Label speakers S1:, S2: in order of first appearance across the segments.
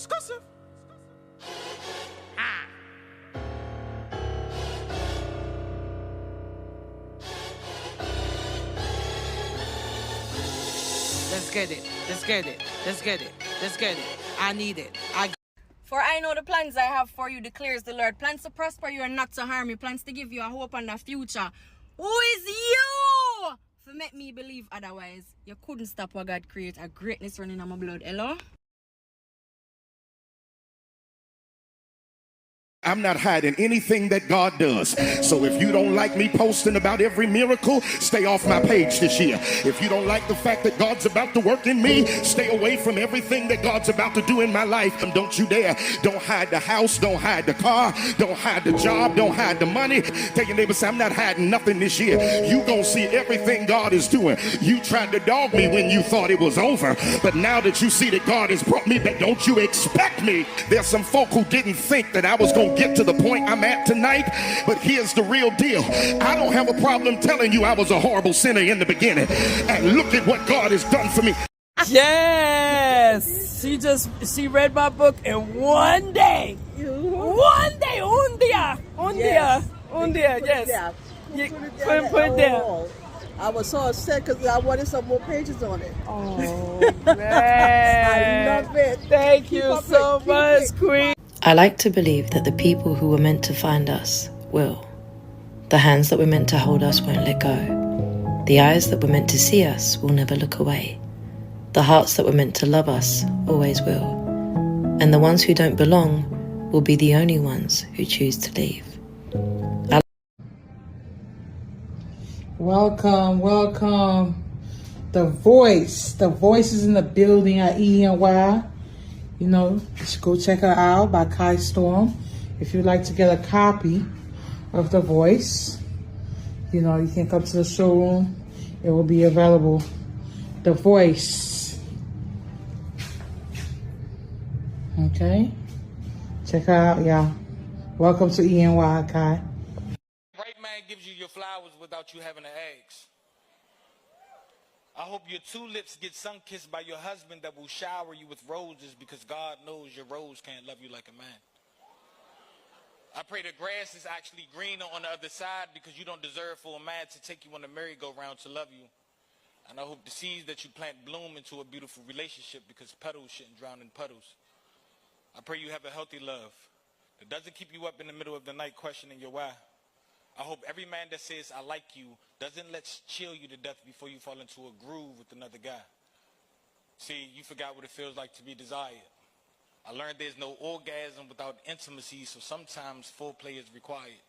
S1: Exclusive. Let's get it. Let's get it. Let's get it. Let's get it. I need it.
S2: For I know the plans I have for you, declares the Lord. Plans to prosper you and not to harm you. Plans to give you a hope and a future. Who is you? For make me believe otherwise. You couldn't stop what God create. A greatness running on my blood. Hello?
S3: I'm not hiding anything that God does. So if you don't like me posting about every miracle, stay off my page this year. If you don't like the fact that God's about to work in me, stay away from everything that God's about to do in my life. And don't you dare. Don't hide the house. Don't hide the car. Don't hide the job. Don't hide the money. Tell your neighbor, say, I'm not hiding nothing this year. You gonna see everything God is doing. You tried to dog me when you thought it was over. But now that you see that God has brought me back, don't you expect me. There's some folk who didn't think that I was gonna get to the point I'm at tonight, but here's the real deal. I don't have a problem telling you I was a horrible sinner in the beginning, and look at what God has done for me.
S4: Yes, she read my book in one day. One day, un dia, yes. You couldn't put it down.
S5: I was so upset because I wanted some more pages on it.
S4: Oh man,
S5: I love it.
S4: Thank you so much, Queen.
S6: I like to believe that the people who were meant to find us will. The hands that were meant to hold us won't let go. The eyes that were meant to see us will never look away. The hearts that were meant to love us always will. And the ones who don't belong will be the only ones who choose to leave.
S7: Welcome, welcome. The Voice is in the building at ENY. You know, you should go check her out by Kai Storm. If you'd like to get a copy of The Voice, you know, you can come to the showroom. It will be available. The Voice. Okay? Check her out, y'all. Welcome to ENY, Kai.
S1: Right man gives you your flowers without you having the eggs. I hope your tulips get sun-kissed by your husband that will shower you with roses because God knows your rose can't love you like a man. I pray the grass is actually greener on the other side because you don't deserve for a man to take you on a merry-go-round to love you. And I hope the seeds that you plant bloom into a beautiful relationship because petals shouldn't drown in puddles. I pray you have a healthy love that doesn't keep you up in the middle of the night questioning your why. I hope every man that says, I like you, doesn't let's chill you to death before you fall into a groove with another guy. See, you forgot what it feels like to be desired. I learned there's no orgasm without intimacy, so sometimes foreplay is required.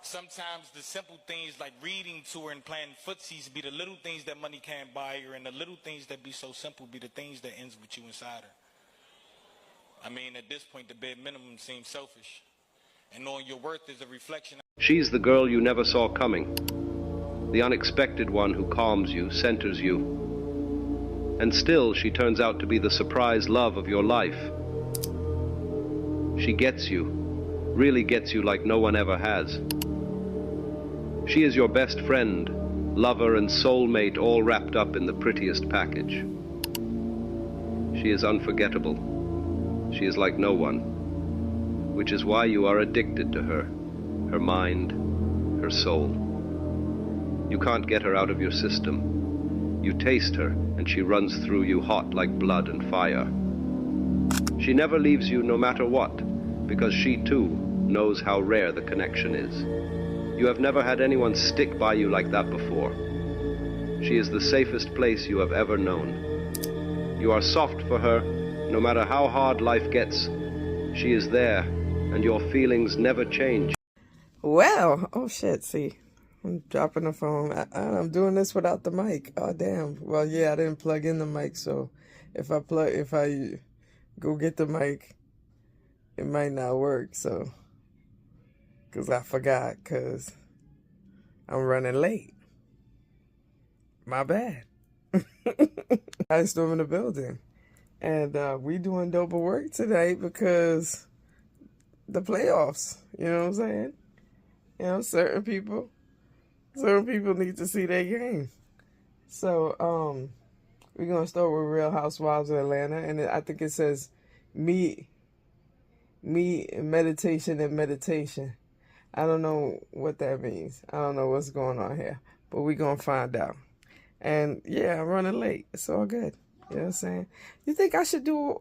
S1: Sometimes the simple things like reading to her and playing footsies be the little things that money can't buy her, and the little things that be so simple be the things that ends with you inside her. I mean, at this point, the bare minimum seems selfish. And knowing your worth is a reflection.
S8: She's the girl you never saw coming. The unexpected one who calms you, centers you. And still, she turns out to be the surprise love of your life. She gets you, really gets you like no one ever has. She is your best friend, lover and soulmate all wrapped up in the prettiest package. She is unforgettable. She is like no one. Which is why you are addicted to her, her mind, her soul. You can't get her out of your system. You taste her, and she runs through you hot like blood and fire. She never leaves you no matter what, because she too knows how rare the connection is. You have never had anyone stick by you like that before. She is the safest place you have ever known. You are soft for her, no matter how hard life gets. She is there, and your feelings never change.
S4: Well, oh shit, see, I'm dropping the phone. I'm doing this without the mic. Oh, damn. Well, yeah, I didn't plug in the mic, so if I go get the mic, it might not work, so, because I forgot, because I'm running late. My bad. I storm in the building. And we doing dope work today because the playoffs, you know what I'm saying? You know, certain people need to see their game. So we're going to start with Real Housewives of Atlanta. And I think it says me, meditation and meditation. I don't know what that means. I don't know what's going on here, but we're going to find out. And yeah, I'm running late. It's all good. You know what I'm saying? You think I should do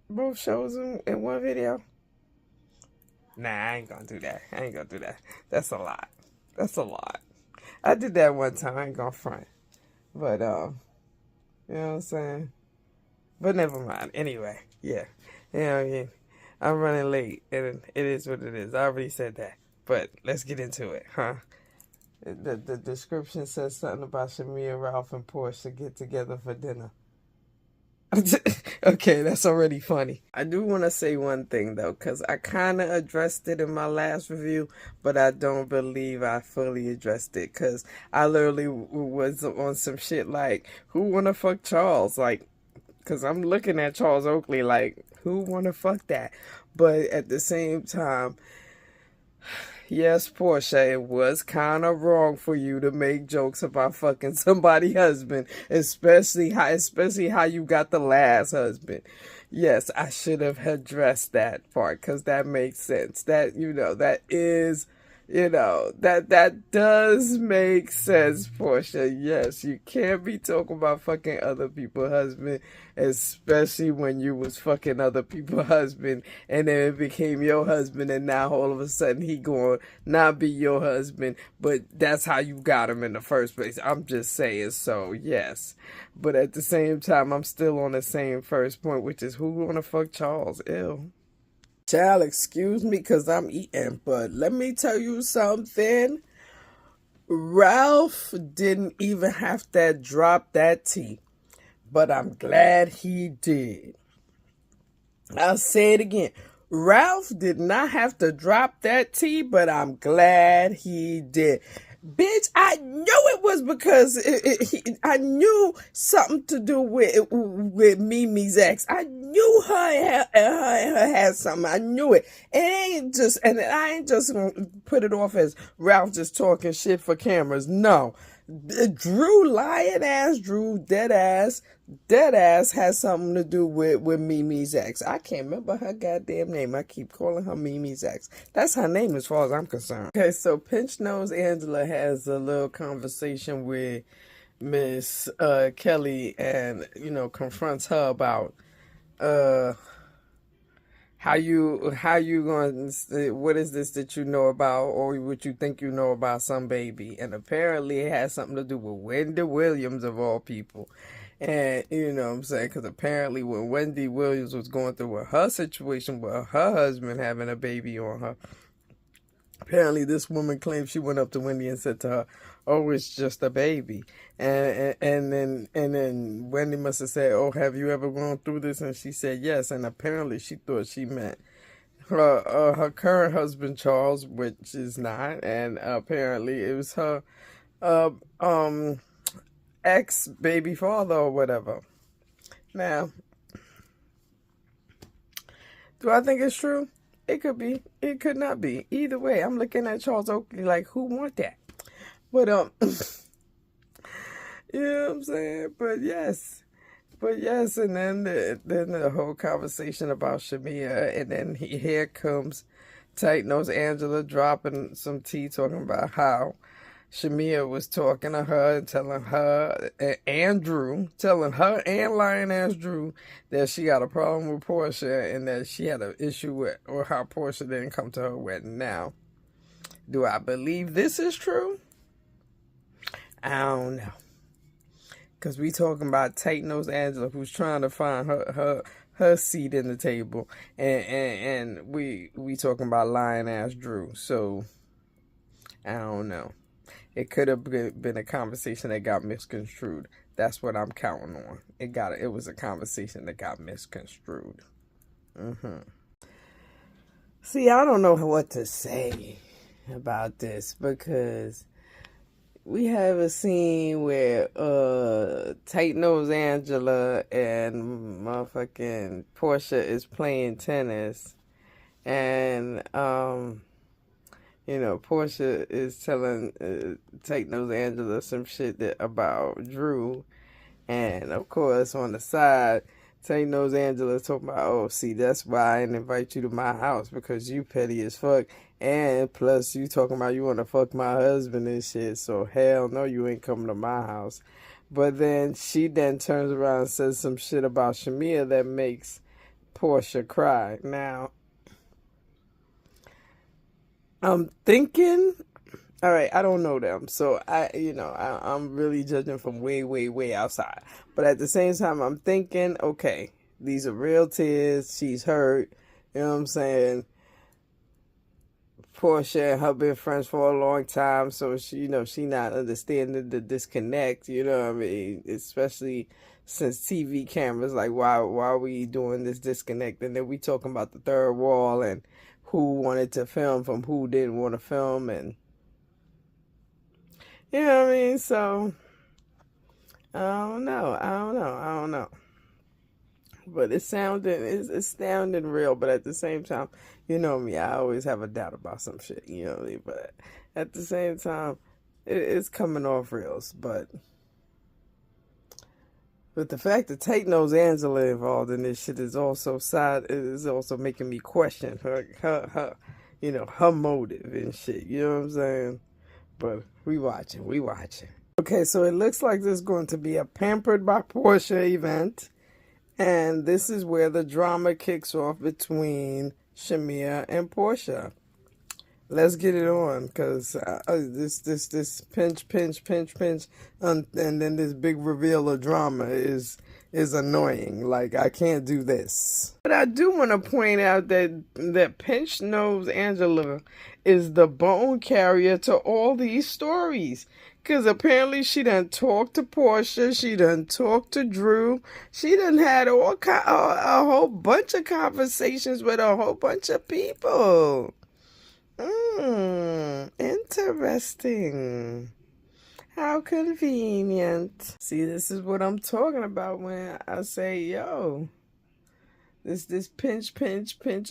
S4: both shows in one video? Nah, I ain't gonna do that. That's a lot. I did that one time. I ain't gonna front. But, you know what I'm saying? But never mind. Anyway, yeah. You know what I mean? I'm running late, and it is what it is. I already said that. But let's get into it, huh? The description says something about Shamia, Ralph, and Portia get together for dinner. Okay, that's already funny. I do want to say one thing, though, because I kind of addressed it in my last review, but I don't believe I fully addressed it, because I literally was on some shit like, who want to fuck Charles? Like, because I'm looking at Charles Oakley like, who want to fuck that? But at the same time, yes, Portia, it was kind of wrong for you to make jokes about fucking somebody's husband, especially how you got the last husband. Yes, I should have addressed that part, because that makes sense. That, that is, that does make sense, Portia. Yes, you can't be talking about fucking other people's husband, especially when you was fucking other people's husband, and then it became your husband, and now all of a sudden he going not be your husband, but that's how you got him in the first place. I'm just saying, so yes. But at the same time, I'm still on the same first point, which is who wanna fuck Charles? Ew. Child, excuse me, because I'm eating, but let me tell you something. Ralph didn't even have to drop that tea, but I'm glad he did. I'll say it again. Ralph did not have to drop that tea, but I'm glad he did. Bitch, I knew it was because I knew something to do with Mimi's ex. I knew her had something. I knew it. And I ain't just gonna put it off as Ralph just talking shit for cameras. No. Drew, lying ass Drew, dead ass has something to do with Mimi's ex. I can't remember her goddamn name. I keep calling her Mimi's ex. That's her name as far as I'm concerned. Okay, so Pinch Nose Angela has a little conversation with Miss Kelly and, confronts her about how you going to, what is this that you know about, or what you think you know about some baby? And apparently it has something to do with Wendy Williams, of all people. And, you know what I'm saying? Because apparently when Wendy Williams was going through with her situation with her husband having a baby on her, apparently this woman claimed she went up to Wendy and said to her, "Oh, it's just a baby." And then Wendy must have said, "Oh, have you ever gone through this?" And she said yes. And apparently she thought she meant her current husband Charles, which is not. And apparently it was her ex baby father or whatever. Now, do I think it's true? It could be. It could not be. Either way, I'm looking at Charles Oakley like, who want that? But, you know what I'm saying? But yes, and then the whole conversation about Shamia, and then here comes Tight Nose Angela dropping some tea, talking about how Shamia was talking to her and telling her and Lioness Drew that she got a problem with Portia and that she had an issue with, or how Portia didn't come to her wedding. Now, do I believe this is true? I don't know. Because we talking about Tight Nose Angela, who's trying to find her seat in the table. And we talking about Lioness Drew. So, I don't know. It could have been a conversation that got misconstrued. That's what I'm counting on. It was a conversation that got misconstrued. See, I don't know what to say about this, because we have a scene where Tight Nose Angela and motherfucking Portia is playing tennis, and Portia is telling Tight Nose Angela some shit about Drew, and of course on the side Tank Nose Angela talking about, oh, see, that's why I didn't invite you to my house, because you petty as fuck. And plus, you talking about you want to fuck my husband and shit. So, hell no, you ain't coming to my house. But then she then turns around and says some shit about Shamia that makes Portia cry. Now, I'm thinking, all right, I don't know them. So, I'm really judging from way, way, way outside. But at the same time, I'm thinking, okay, these are real tears. She's hurt. You know what I'm saying? Portia and her been friends for a long time. So, she not understanding the disconnect. You know what I mean? Especially since TV cameras, like, why are we doing this disconnect? And then we talking about the third wall and who wanted to film from who didn't want to film. And, you know what I mean? So, I don't know. But it's sounding real. But at the same time, you know me, I always have a doubt about some shit. You know what I mean? But at the same time, it's coming off reals. But the fact that Tank Nose Angela involved in this shit is also making me question her motive and shit. You know what I'm saying? But we watching. Okay, so it looks like there's going to be a Pampered by Portia event. And this is where the drama kicks off between Shamia and Portia. Let's get it on, because this pinch, and then this big reveal of drama is annoying. Like, I can't do this. But I do want to point out that Pinch Nose Angela is the bone carrier to all these stories. Because apparently she done talked to Portia, she done talked to Drew, she done had a whole bunch of conversations with a whole bunch of people. Interesting. How convenient. See, this is what I'm talking about when I say, yo, this pinch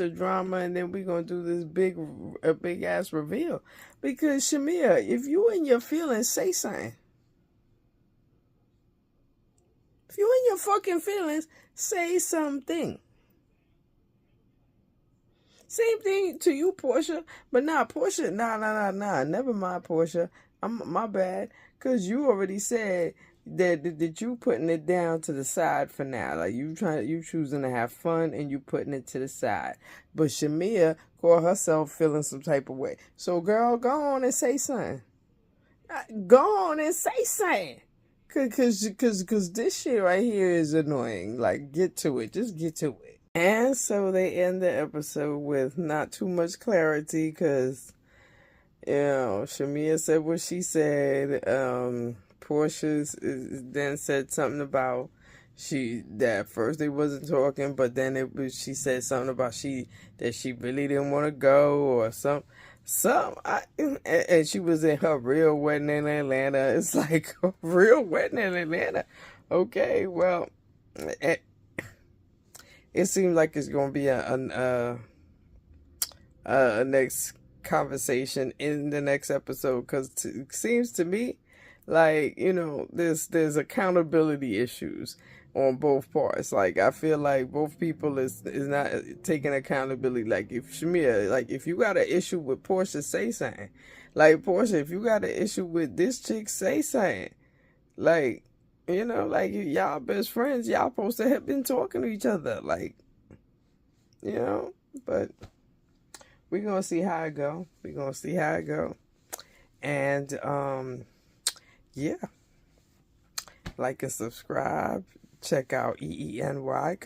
S4: of drama, and then we're going to do this big ass reveal. Because, Shamia, if you in your feelings, say something. If you in your fucking feelings, say something. Same thing to you, Portia. But Portia, never mind, Portia. My bad. Because you already said that you putting it down to the side for now. Like, you choosing to have fun and you putting it to the side. But Shamia called herself feeling some type of way. So, girl, go on and say something. Go on and say something. Cause this shit right here is annoying. Like, get to it. Just get to it. And so they end the episode with not too much clarity, because, Shamia said what she said. Portia then said something about that first they wasn't talking, but then she said something about that she really didn't want to go, or and she was in her real wedding in Atlanta. It's like, a real wedding in Atlanta. Okay, well, it seems like it's going to be a next conversation in the next episode, because it seems to me like, there's accountability issues on both parts. Like, I feel like both people is not taking accountability. Like, if Shamia, like, if you got an issue with Portia, say something. Like, Portia, if you got an issue with this chick, say something. Like, like, y'all best friends, y'all supposed to have been talking to each other. Like, but we're going to see how it go. And, yeah. Like and subscribe. Check out EENY,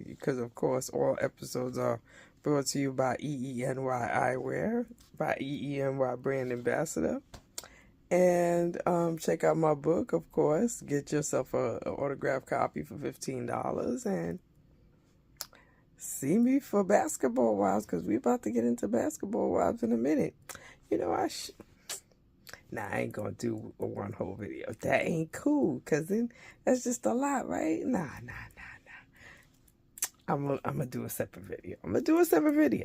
S4: because of course all episodes are brought to you by EENY Eyewear, by EENY Brand Ambassador. And check out my book, of course. Get yourself an autographed copy for $15, and see me for Basketball Wives, because we about to get into Basketball Wives in a minute. I ain't gonna do one whole video. That ain't cool, because then that's just a lot, right? Nah. I'm gonna do a separate video.